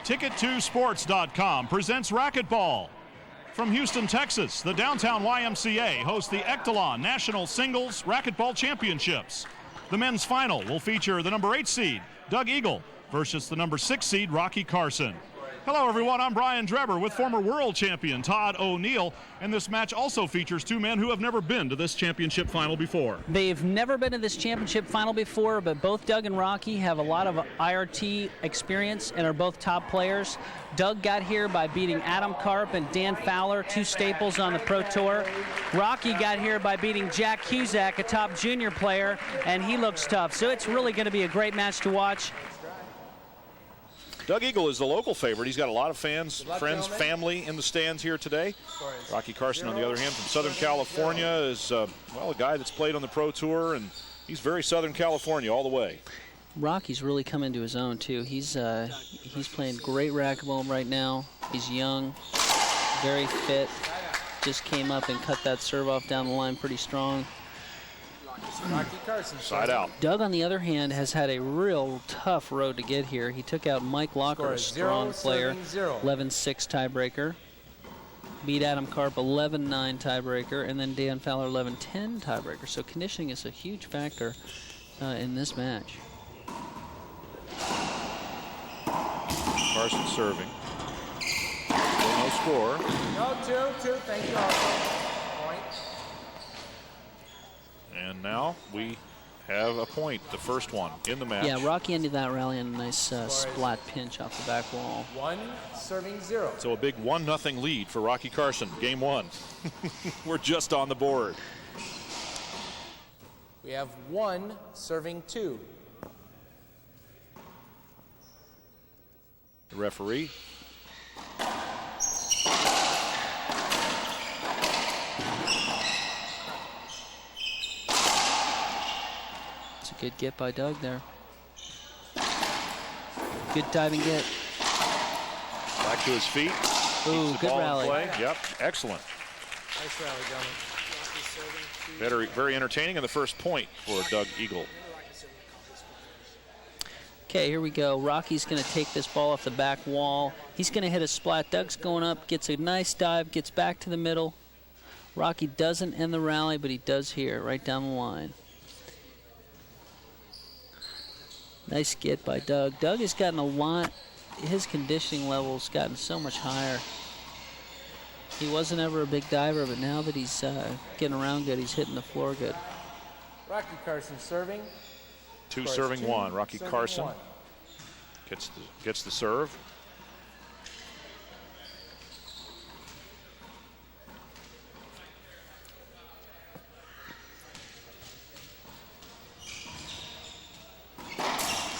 Ticket2Sports.com presents Racquetball. From Houston, Texas, the downtown YMCA hosts the Echelon National Singles Racquetball Championships. The men's final will feature the number 8 seed, Doug Eagle, versus the number 6 seed, Rocky Carson. Hello, everyone. I'm Brian Drebber with former world champion Todd O'Neill, and this match also features two men who have never been to this championship final before. They've never been to this championship final before, but both Doug and Rocky have a lot of IRT experience and are both top players. Doug got here by beating Adam Karp and Dan Fowler, two staples on the Pro Tour. Rocky got here by beating Jack Cusack, a top junior player, and he looks tough. So it's really going to be a great match to watch. Doug Eagle is the local favorite. He's got a lot of fans, friends, family in the stands here today. Rocky Carson, on the other hand, from Southern California, is, well, a guy that's played on the Pro Tour, and he's very Southern California all the way. Rocky's really come into his own, too. He's playing great racquetball right now. He's young, very fit. Just came up and cut that serve off down the line pretty strong. Rocky Carson. Side out. Doug, on the other hand, has had a real tough road to get here. He took out Mike Locker, a strong player, 11-6 tiebreaker. Beat Adam Karp 11-9 tiebreaker, and then Dan Fowler 11-10 tiebreaker. So conditioning is a huge factor in this match. Carson serving. Still no score. No, two. Thank you all. And now we have a point, the first one in the match. Yeah, Rocky ended that rally in a nice splat pinch off the back wall. 1-0. So a big 1-0 lead for Rocky Carson, game one. We're just on the board. We have 1 serving 2. The referee. Good get by Doug there. Good diving get. Back to his feet. Ooh, good rally. Yep, excellent. Nice rally, gentlemen. Very entertaining, and the first point for Doug Eagle. Okay, here we go. Rocky's going to take this ball off the back wall. He's going to hit a splat. Doug's going up, gets a nice dive, gets back to the middle. Rocky doesn't end the rally, but he does here, right down the line. Nice get by Doug. Doug has gotten a lot, his conditioning level's gotten so much higher. He wasn't ever a big diver, but now that he's getting around good, he's hitting the floor good. Rocky Carson serving. 2 serving 1. Rocky Carson gets the serve.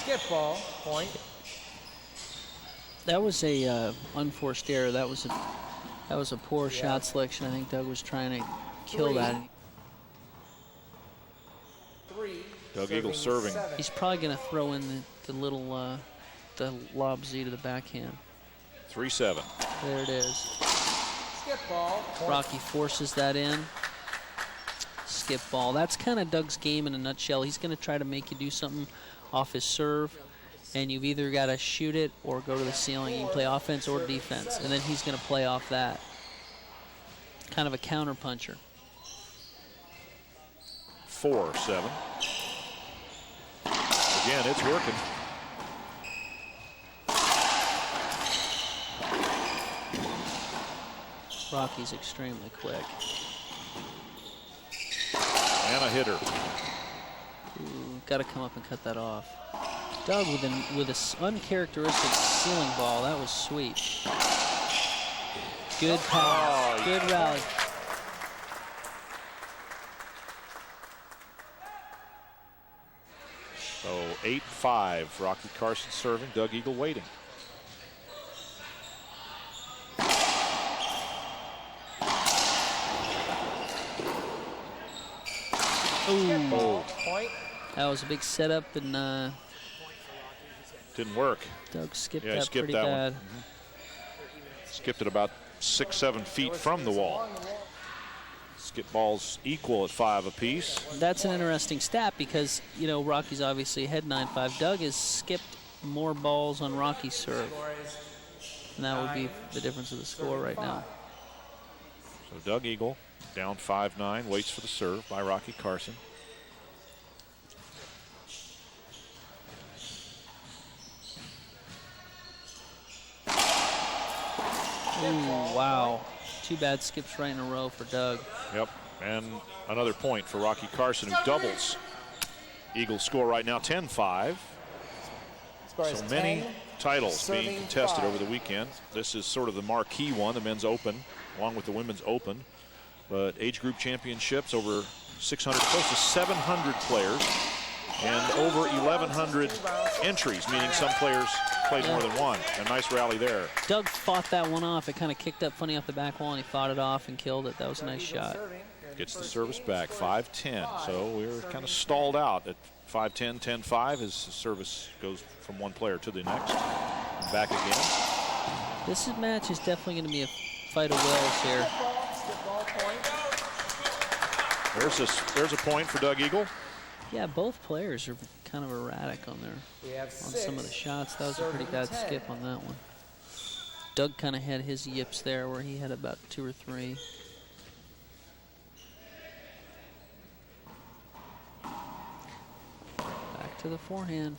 Skip ball, point. That was a unforced error. That was a poor shot selection. I think Doug was trying to kill that. 3. Doug Eagle serving. He's probably going to throw in the little the lob Z to the backhand. 3-7. There it is. Skip ball, point. Rocky forces that in. Skip ball. That's kind of Doug's game in a nutshell. He's going to try to make you do something off his serve, and you've either got to shoot it or go to the ceiling. You can play offense or defense, and then he's going to play off that. Kind of a counter puncher. 4-7. Again, it's working. Rocky's extremely quick. And a hitter. Got to come up and cut that off. Doug with an uncharacteristic ceiling ball. That was sweet. Good pass. Good rally. So 8-5. Rocky Carson serving. Doug Eagle waiting. Ooh. Point. That was a big setup, and didn't work. Doug skipped Yeah, that skipped pretty that bad. one. Skipped it about 6-7 feet from the wall. Skip balls equal at 5 apiece. That's an interesting stat because, you know, Rocky's obviously ahead 9-5. Doug has skipped more balls on Rocky's serve. And that would be the difference of the score right now. So Doug Eagle down 5-9, waits for the serve by Rocky Carson. Ooh, wow. 2 bad skips right in a row for Doug. Yep, and another point for Rocky Carson, who doubles Eagles score right now, 10-5. So many titles being contested over the weekend. This is sort of the marquee one, the men's open, along with the women's open. But age group championships, over 600, close to 700 players, and over 1,100 entries, meaning some players played more than one. A nice rally there. Doug fought that one off. It kind of kicked up funny off the back wall, and he fought it off and killed it. That was a nice shot. Gets the service back, 5-10. So we're kind of stalled out at 5-10, 10-5 as the service goes from one player to the next. And back again. This match is definitely going to be a fight of wills here. There's a point for Doug Eagle. Yeah, both players are kind of erratic on some of the shots. That was a pretty bad skip on that one. Doug kind of had his yips there where he had about 2 or 3. Back to the forehand.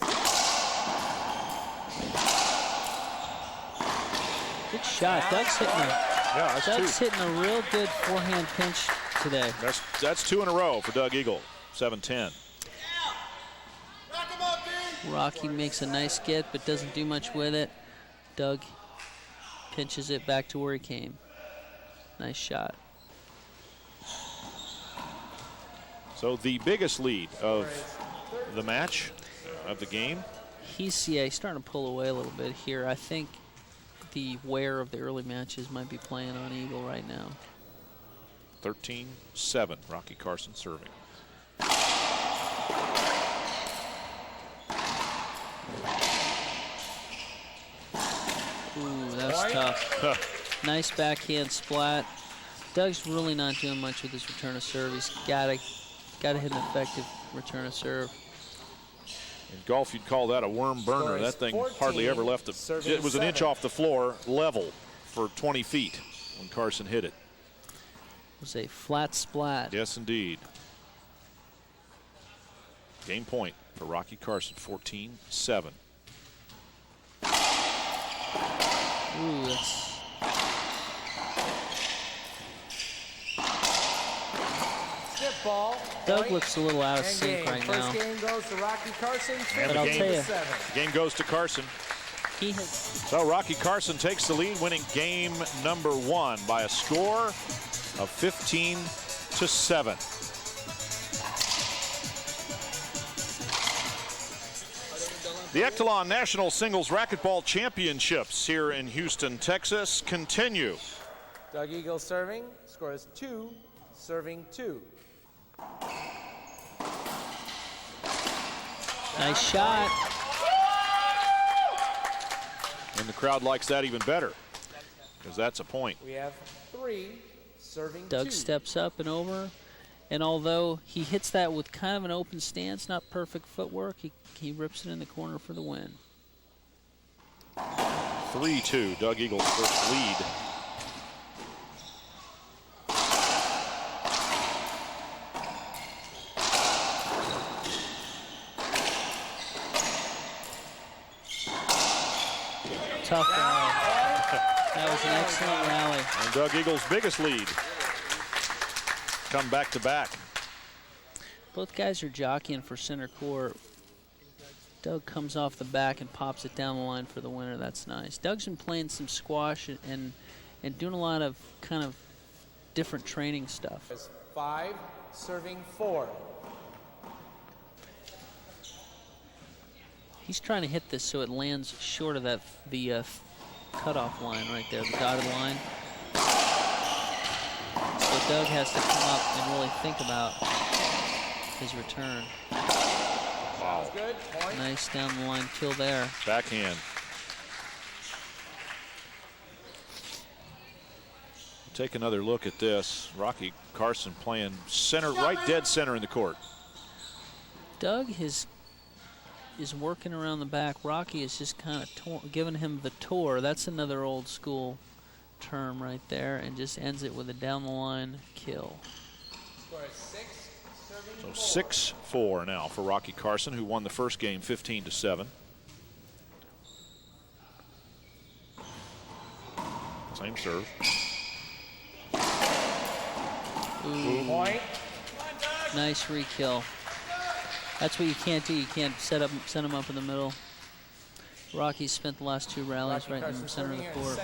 Good shot. Doug's hitting a real good forehand pinch today. That's 2 in a row for Doug Eagle. 7-10. Rocky makes a nice get, but doesn't do much with it. Doug pinches it back to where he came. Nice shot. So the biggest lead of the match, of the game. He's starting to pull away a little bit here. I think the wear of the early matches might be playing on Eagle right now. 13-7, Rocky Carson serving. Ooh, that's tough. Nice backhand splat. Doug's really not doing much with his return of serve. He's got to hit an effective return of serve. In golf, you'd call that a worm burner. That thing hardly ever left it was an inch off the floor, level for 20 feet when Carson hit it. It was a flat splat. Yes, indeed. Game point for Rocky Carson, 14-7. Ooh, that's... Skip ball. Doug looks a little out of sync right now. First game goes to Rocky Carson. And the game goes to Carson. So Rocky Carson takes the lead, winning game number 1 by a score of 15-7. The Ectalon National Singles Racquetball Championships here in Houston, Texas continue. Doug Eagle serving. Score is 2, serving 2. Nice shot. And the crowd likes that even better because that's a point. We have 3, serving 2. Doug steps up and over. And although he hits that with kind of an open stance, not perfect footwork, he rips it in the corner for the win. 3-2, Doug Eagle's first lead. Tough rally. That was an excellent rally. And Doug Eagle's biggest lead. Come back to back. Both guys are jockeying for center court. Doug comes off the back and pops it down the line for the winner. That's nice. Doug's been playing some squash and doing a lot of kind of different training stuff. 5, serving 4. He's trying to hit this so it lands short of the cutoff line right there, the dotted line. So Doug has to come up and really think about his return. Wow. Good. Point. Nice down the line kill there. Backhand. Take another look at this. Rocky Carson playing center, right dead center in the court. Doug has is working around the back. Rocky is just kind of giving him the tour. That's another old school term right there, and just ends it with a down the line kill. So 6-4 now for Rocky Carson, who won the first game 15-7. Same serve. Ooh. Point. Nice re-kill. That's what you can't do. You can't send him up in the middle. Rocky spent the last 2 rallies right in the center of the court.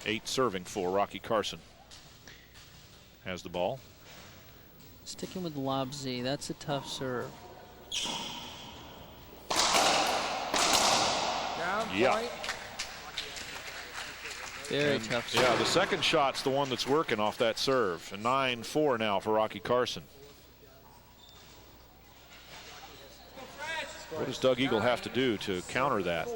8 serving for Rocky Carson. Has the ball. Sticking with lob Z. That's a tough serve. Down, Yeah. point. Very tough serve. Yeah, the second shot's the one that's working off that serve. And 9-4 now for Rocky Carson. What does Doug Eagle have to do to counter that?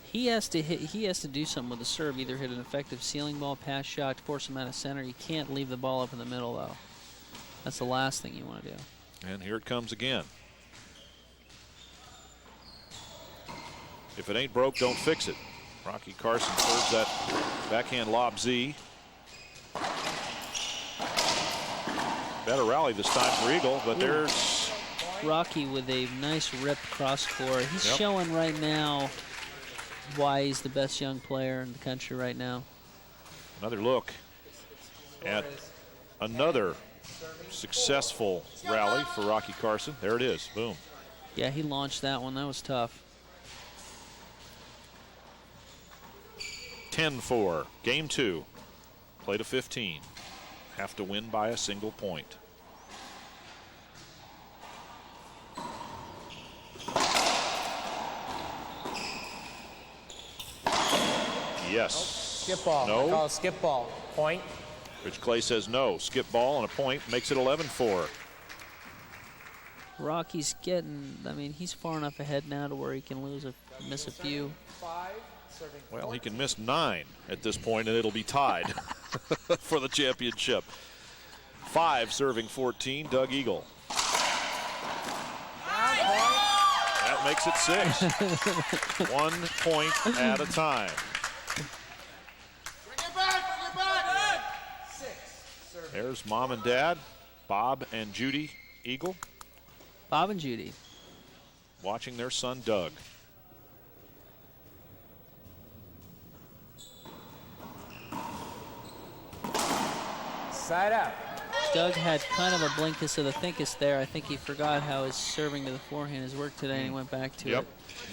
He has to hit. He has to do something with the serve. Either hit an effective ceiling ball, pass shot, force him out of center. You can't leave the ball up in the middle, though. That's the last thing you want to do. And here it comes again. If it ain't broke, don't fix it. Rocky Carson serves that backhand lob Z. Better rally this time for Eagle, but there's Rocky with a nice ripped cross court. He's Yep. showing right now why he's the best young player in the country right now. another look at another successful rally for Rocky Carson. There it is. Boom. Yeah, he launched that one. That was tough. 10-4. Game 2. Play to 15. Have to win by a single point. Yes. Skip ball. No. I call it skip ball. Point. Rich Clay says no. Skip ball and a point makes it 11-4. Rocky's getting, I mean, he's far enough ahead now to where he can miss a few. 5, serving Well, he can miss 9 at this point, and it'll be tied for the championship. 5 serving 14, Doug Eagle. That makes it 6. 1 point at a time. There's mom and dad, Bob and Judy Eagle, Bob and Judy. watching their son Doug. Side out. Doug had kind of a blinkus of the thinkest there. I think he forgot how his serving to the forehand has worked today, and he went back to it. Yep,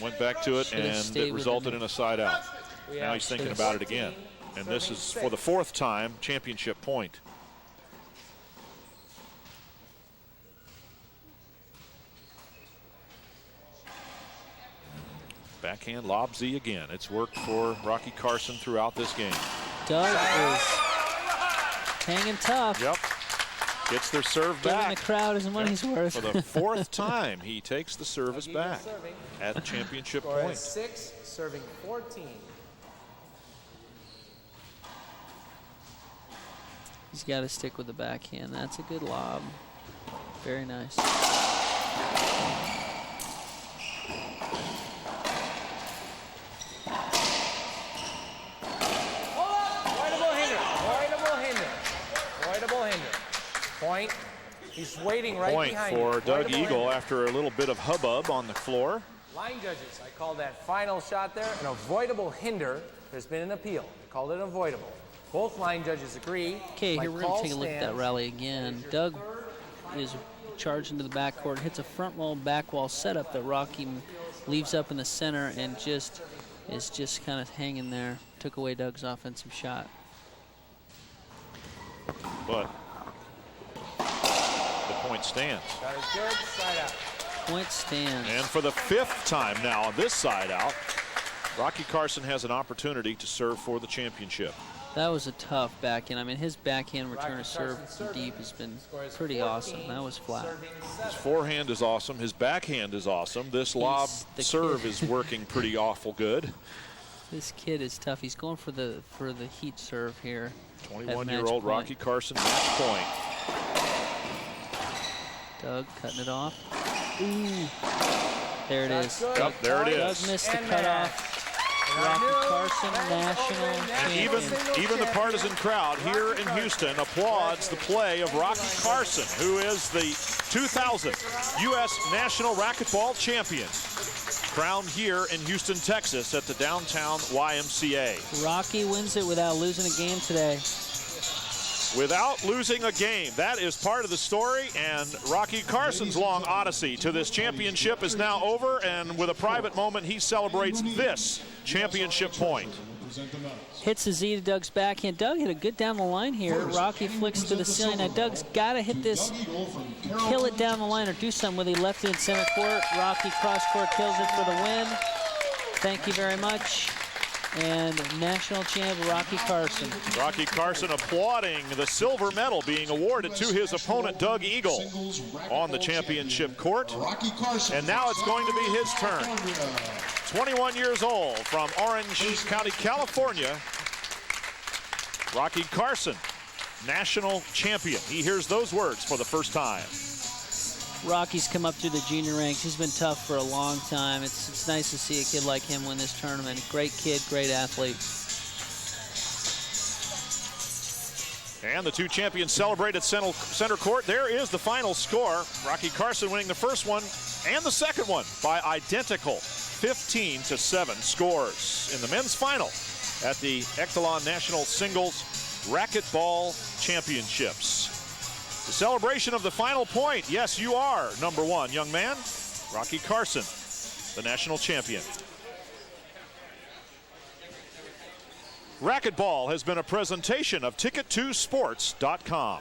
went back to it, Should've and stayed it with resulted it. in a side out. Now he's thinking about it again. And this is for the 4th time, championship point. Backhand lob Z again. It's worked for Rocky Carson throughout this game. Doug is hanging tough. Yep. Gets their serve Giving back. the crowd his money's worth. For the 4th time, he takes the service Doug Eagle back serving. at championship Score is point. 6, serving 14. He's got to stick with the backhand. That's a good lob. Very nice. Avoidable hinder. Avoidable hinder. Avoidable hinder. Point. He's waiting right Point behind for you. Doug Avoidable Eagle hinder. after a little bit of hubbub on the floor. Line judges, I call that final shot there an avoidable hinder. There's been an appeal. I called it avoidable. Both line judges agree. Okay, My here we're going call to take a look at that stands. rally again. Doug is charged into the backcourt, hits a front wall, back wall setup that Rocky leaves up in the center and is just kind of hanging there. Took away Doug's offensive shot. But the point stands. That is good. Side out. Point stands. And for the 5th time now on this side out, Rocky Carson has an opportunity to serve for the championship. That was a tough backhand. I mean, his backhand return Rocky of serve Carson from serving. deep has been Score is pretty 14, awesome. That was flat. serving His 7. forehand is awesome. His backhand is awesome. This lob the serve kid. is working pretty awful good. This kid is tough. He's going for the heat serve here. at match 21-year-old point. Rocky Carson, match point. Doug cutting it off. Ooh. There it is. Yep, there it is. Doug missed the cutoff. Rocky Carson, national And even the partisan crowd here in Houston applauds the play of Rocky Carson, who is the 2000 U.S. National Racquetball Champion, crowned here in Houston, Texas at the downtown YMCA. Rocky wins it without losing a game today. Without losing a game. That is part of the story, and Rocky Carson's long odyssey to this championship is now over, and with a private moment, he celebrates this championship point. Hits the Z to Doug's backhand. Doug hit a good down the line here. Rocky flicks to the ceiling. Now Doug's got to hit this, kill it down the line or do something with it. Left it in center court. Rocky cross court kills it for the win. Thank you very much. And national champ Rocky Carson. Rocky Carson applauding the silver medal being awarded to his opponent Doug Eagle on the championship court. And now it's going to be his turn. 21 years old from Orange County, California. Rocky Carson, national champion. He hears those words for the first time. Rocky's come up through the junior ranks. He's been tough for a long time. It's nice to see a kid like him win this tournament. Great kid, great athlete. And the two champions celebrate at center court. There is the final score. Rocky Carson winning the first one and the second one by identical 15-7 scores in the men's final at the Echelon National Singles Racquetball Championships. The celebration of the final point. Yes, you are number one, young man. Rocky Carson, the national champion. Racquetball has been a presentation of Ticket2Sports.com.